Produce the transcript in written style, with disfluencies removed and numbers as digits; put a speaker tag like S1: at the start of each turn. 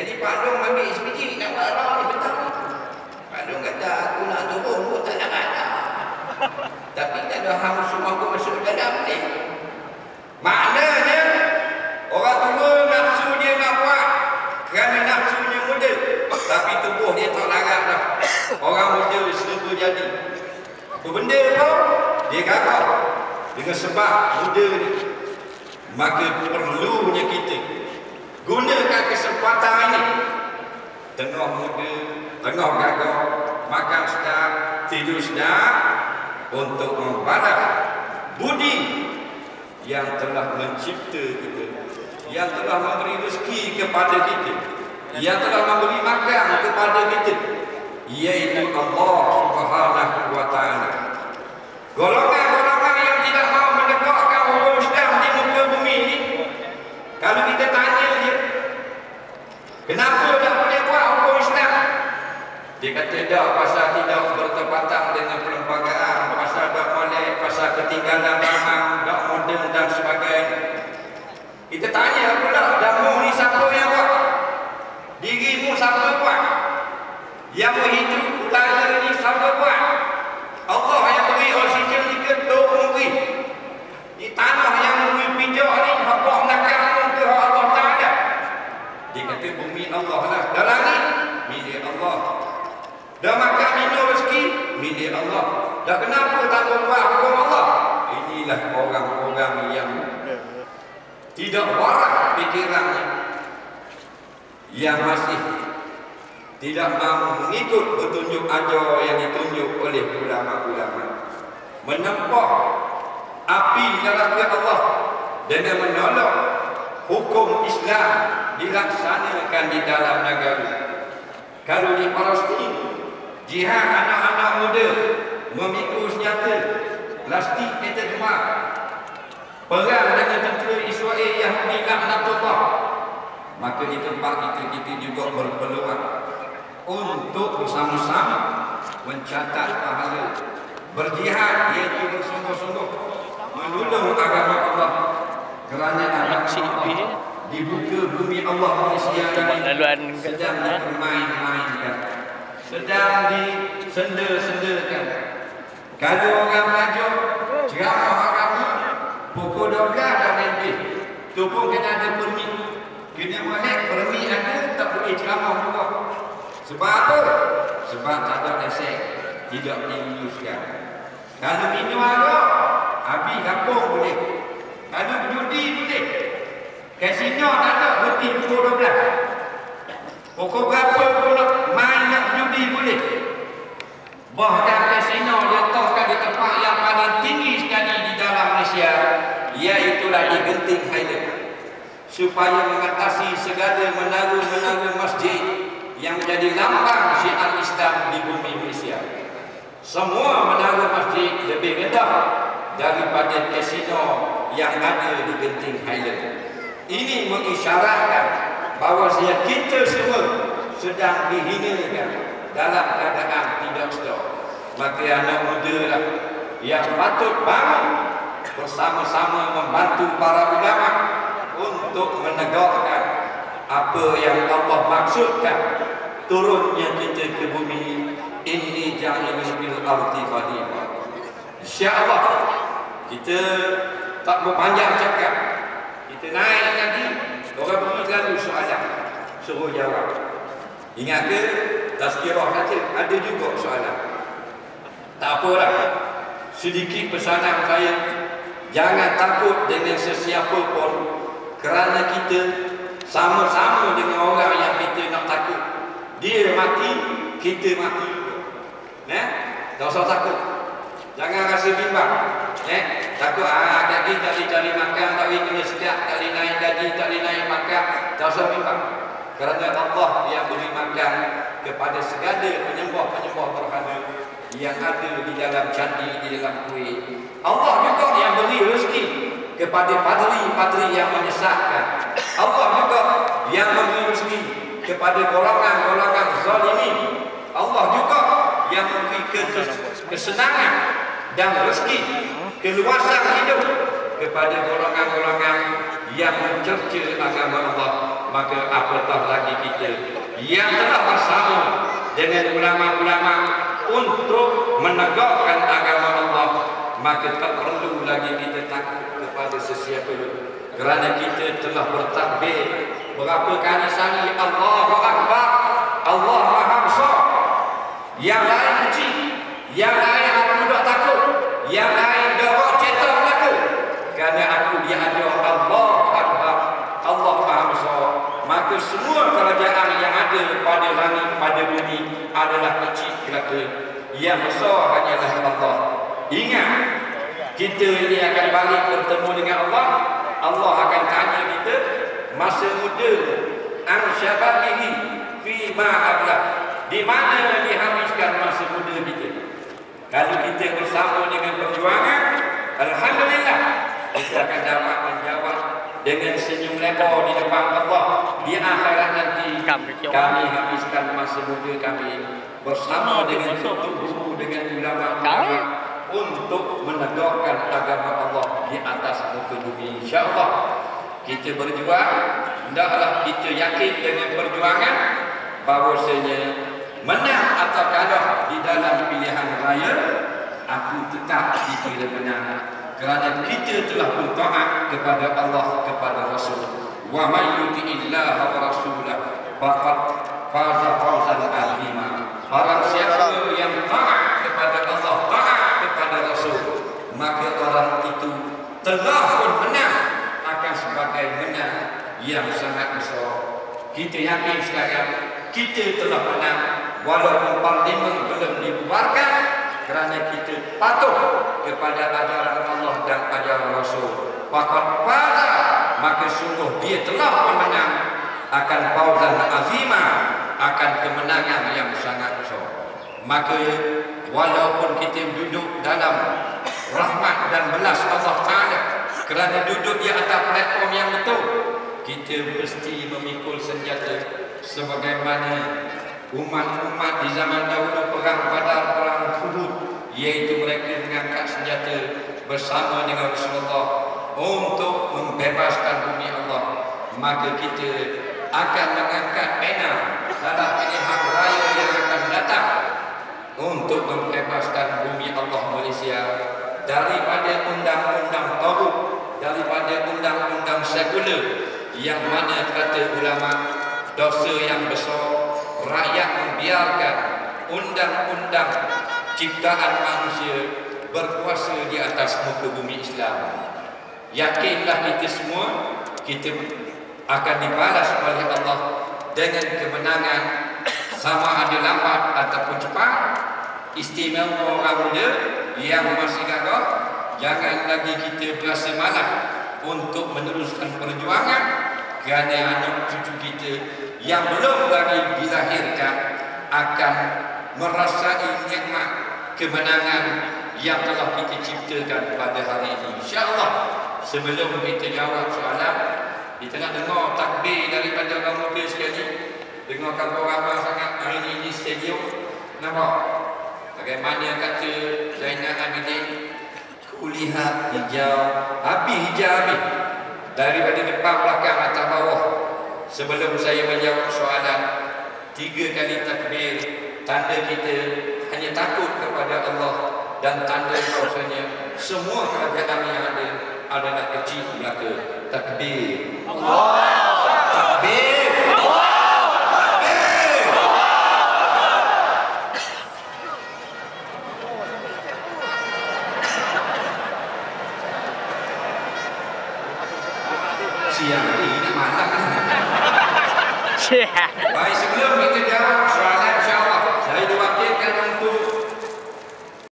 S1: Jadi Pak Long ambil sebiji nak buat arah ni betul. Pak Long kata aku nak turun pun tak nak ada. Tapi tak ada hang semua aku masuk dalam ni. Maknanya orang tua nafsu dia nak buat kerana nafsunya muda. Tapi tubuh dia tak larat dah. Orang muda serba jadi. Apa benda pun dia gagal. Dengan sebab muda ni. Maka perlunya kita gunakan kesempatan ini. Tengah muda, tengah gagal, makan sedap, tidur sedap, untuk membalas budi yang telah mencipta kita, yang telah memberi rezeki kepada kita, yang telah memberi makan kepada kita, yaitu Allah Subhanahu wa Ta'ala. Golongan-golongan yang tidak mahu menegakkan hukum Islam di muka bumi ini, kalau kita tanya dia, kenapa tak boleh buat hukum Islam? Dia kata tak, pasal tidak bertepatan dengan perlembagaan, pasal tak boleh, pasal ketinggalan zaman, tak moden dan sebagainya. Kita tanya pula, damu ni siapa yang buat? Dirimu siapa buat? Yang berhidup udara ni siapa buat? Allah yang beri oksigen ni ke tu memberi. Di tanah yang memberi pijak ni, Allah belakang ke Allah Ta'ala. Dia kata bumi Allah lah. Dah langit, milik Allah. Dah makan minum rezeki, milik Allah. Dah kenapa tak buat hukum Allah? Inilah orang-orang yang tidak waras pikirannya, yang masih tidak mahu mengikut petunjuk ajar yang ditunjuk oleh ulama-ulama, menempah api neraka Allah dengan menolak hukum Islam dilaksanakan di dalam negara. Kalau di Palestin, jihad anak-anak muda memikul senjata, plastik etetma, perang dengan tentera Israel yang laknatullah, maka di tempat kita juga berpeluang untuk bersama-sama mencatat pahala berjihad, iaitu bersungguh-sungguh menolong agama Allah, kerana agama Allah dibuka bumi Allah Malaysia ini sedang dipermain-mainkan, sedang disenda-sendakan. Kalau orang belajar ceramah agama pukul 12 dah lebih, tu pun kena ada permit. Kena molek permit ada, tak boleh ceramah juga. Sebab apa? Sebab tak ada lesen, tidak diluluskan. Kalau minum arak, habis kampung boleh. Kalau judi boleh. Kasino tak ada, berhenti pukul 12. Pukul berapa pun nak main nak judi boleh. Bahkan kasino letakkan di tempat yang paling tinggi sekali di dalam Malaysia, iaitulah di Genting Highland, supaya mengatasi segala menara-menara masjid yang menjadi lambang syiar Islam di bumi Malaysia. Semua menara masjid lebih rendah daripada kasino yang ada di Genting Highland. Ini mengisyaratkan bahawa kita semua sedang dihinakan dalam keadaan tidak sedar. Maka anak muda lah yang patut bangun bersama-sama membantu para ulama untuk menegakkan apa yang Allah maksudkan turunnya kita ke bumi. Inni ja'ilun bil ardi khalifah. InsyaAllah kita tak berpanjang cakap, kita naik lagi. Orang beri selalu soalan, suruh jawab. Ingat ke tazkirah kata ada juga soalan? Tak apalah, sedikit pesanan saya, jangan takut dengan sesiapa pun, kerana kita sama-sama dengan orang yang kita nak takut. Dia mati, kita mati juga. Tak usah takut. Jangan rasa bimbang. Takut gaji tak boleh cari makan, tak boleh kena setiap, tak boleh naik gaji, tak boleh naik makan. Tak usah bimbang. Kerana Allah yang beri makan kepada segala penyembah-penyembah berhala yang ada di dalam candi, di dalam kuih. Allah juga yang beri rezeki kepada padri-padri yang menyesatkan. Allah juga yang memberi rezeki kepada golongan-golongan zalimin. Allah juga yang memberi kesenangan dan rezeki, keluasan hidup kepada golongan-golongan yang mencerca agama Allah. maka apatah lagi kita yang telah bersama dengan ulama-ulama untuk menegakkan agama Allah, maka tak perlu lagi kita takut kepada sesiapa, kerana kita telah bertakbir berapa kali sekali Allahu Akbar, Allah Maha Besar. Yang lain kecil, yang lain aku tak takut, yang lain dorok cetak aku, kerana aku diajar Allahu Akbar, Allah Maha Besar. Maka semua kerajaan yang ada pada langit pada bumi adalah kecil belaka, yang besar hanyalah Allah. Ingat, kita ini akan balik bertemu dengan Allah. Allah akan tanya kita masa muda, an syababihi fi ma abla, di mana dihabiskan masa muda kita. Kalau kita bersama dengan perjuangan, alhamdulillah kita akan dapat menjawab dengan senyum lebar di depan Allah di akhirat nanti. Kami habiskan masa muda kami bersama dengan guru, dengan ulama-ulama untuk menegakkan agama Allah di atas muka bumi. InsyaAllah kita berjuang, hendaklah kita yakin dengan perjuangan bahawasanya menang atau kalah di dalam pilihan raya, aku tetap dikira menang, kerana kita telah bertaat kepada Allah, kepada Rasul. Wa may yuti'illaha wa rasulahu faqad faza fawzan 'azima. Barang siapa yang taat kepada Allah, taat kepada Rasul, maka orang itu telah pun menang, akan sebagai menang yang sangat besar. Kita yakin sekarang kita telah menang, walaupun parlimen belum dibubarkan, kerana kita patuh kepada ajaran Allah dan ajaran Rasul. Faqad faza, maka sungguh dia telah menang, akan fauzan azima, akan kemenangan yang sangat besar. Maka walaupun kita duduk dalam rahmat dan belas Allah Ta'ala, kerana duduk di atas platform yang betul, kita mesti memikul senjata sebagaimana umat-umat di zaman dahulu perang Badar, perang Uhud, iaitu mereka mengangkat senjata bersama dengan Rasulullah untuk membebaskan bumi Allah. Maka kita akan mengangkat pena dalam pilihan raya yang akan datang untuk membebaskan bumi Allah Malaysia daripada undang-undang Tauhid, daripada undang-undang sekular, yang mana kata ulama dosa yang besar rakyat membiarkan undang-undang ciptaan manusia berkuasa di atas muka bumi Islam. Yakinlah kita semua, kita akan dibalas oleh Allah dengan kemenangan, sama ada lambat ataupun cepat. Istimewa orang muda yang masih gagah, jangan lagi kita berasa malas untuk meneruskan perjuangan, kerana anak cucu kita yang belum lagi dilahirkan akan merasai nikmat kemenangan yang telah kita ciptakan pada hari ini. InsyaAllah, sebelum kita jawab soalan, kita nak dengar takbir daripada orang muda sekali. Dengar kabar ramai sangat hari ini di stadium. Nampak bagaimana kata Zainal Abidin, kulihat hijau, api hijau habis, daripada depan, belakang, atas, bawah. Sebelum saya menjawab soalan, 3 kali takbir, tanda kita hanya takut kepada Allah, dan tanda bahawasanya semua kerajaan yang ada adalah kecil belaka. Takbir Allah, takbir Allah, takbir Allah. Siang ini nak malam kan? Baik, sebelum kita jawab